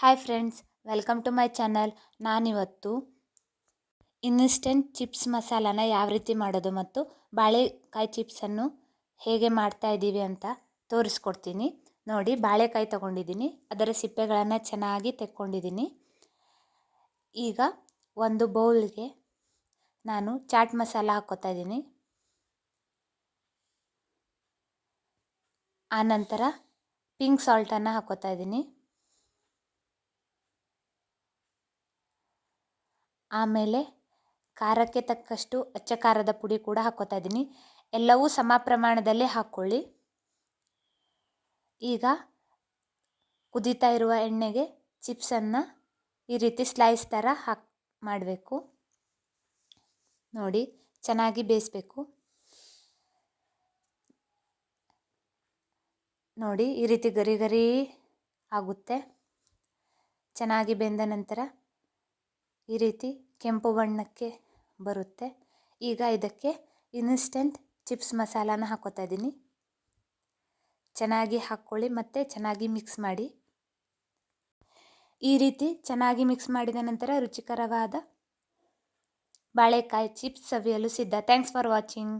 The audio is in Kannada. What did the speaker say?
Hi friends, welcome to my channel. ನಾನಿವತ್ತು ಇನ್ಸ್ಟೆಂಟ್ ಚಿಪ್ಸ್ ಮಸಾಲಾನ ಯಾವ ರೀತಿ ಮಾಡೋದು ಮತ್ತು ಬಾಳೆಕಾಯಿ ಚಿಪ್ಸನ್ನು ಹೇಗೆ ಮಾಡ್ತಾ ಇದ್ದೀವಿ ಅಂತ ತೋರಿಸ್ಕೊಡ್ತೀನಿ. ನೋಡಿ, ಬಾಳೆಕಾಯಿ ತೊಗೊಂಡಿದ್ದೀನಿ, ಅದರ ಸಿಪ್ಪೆಗಳನ್ನು ಚೆನ್ನಾಗಿ ತೆಕ್ಕೊಂಡಿದ್ದೀನಿ. ಈಗ ಒಂದು ಬೌಲ್ಗೆ ನಾನು ಚಾಟ್ ಮಸಾಲ ಹಾಕ್ಕೋತಾ ಇದ್ದೀನಿ. ಆನಂತರ ಪಿಂಕ್ ಸಾಲ್ಟನ್ನು ಹಾಕ್ಕೋತಾ ಇದ್ದೀನಿ. ಆಮೇಲೆ ಖಾರಕ್ಕೆ ತಕ್ಕಷ್ಟು ಅಚ್ಚ ಖಾರದ ಪುಡಿ ಕೂಡ ಹಾಕ್ಕೋತಾ ಇದ್ದೀನಿ. ಎಲ್ಲವೂ ಸಮ ಪ್ರಮಾಣದಲ್ಲಿ ಹಾಕ್ಕೊಳ್ಳಿ. ಈಗ ಕುದೀತಾ ಇರುವ ಎಣ್ಣೆಗೆ ಚಿಪ್ಸನ್ನು ಈ ರೀತಿ ಸ್ಲೈಸ್ ಥರ ಮಾಡಬೇಕು. ನೋಡಿ, ಚೆನ್ನಾಗಿ ಬೇಯಿಸಬೇಕು. ನೋಡಿ, ಈ ರೀತಿ ಗರಿ ಗರಿ ಆಗುತ್ತೆ. ಚೆನ್ನಾಗಿ ಬೆಂದ ನಂತರ ಈ ರೀತಿ ಕೆಂಪು ಬಣ್ಣಕ್ಕೆ ಬರುತ್ತೆ. ಈಗ ಇದಕ್ಕೆ ಇನ್ಸ್ಟೆಂಟ್ ಚಿಪ್ಸ್ ಮಸಾಲಾನ ಹಾಕ್ಕೋತಾ ಇದ್ದೀನಿ. ಚೆನ್ನಾಗಿ ಹಾಕ್ಕೊಳ್ಳಿ ಮತ್ತು ಚೆನ್ನಾಗಿ ಮಿಕ್ಸ್ ಮಾಡಿ. ಈ ರೀತಿ ಚೆನ್ನಾಗಿ ಮಿಕ್ಸ್ ಮಾಡಿದ ನಂತರ ರುಚಿಕರವಾದ ಬಾಳೆಕಾಯಿ ಚಿಪ್ಸ್ ಸವಿಯಲು ಸಿದ್ಧ. Thanks for watching.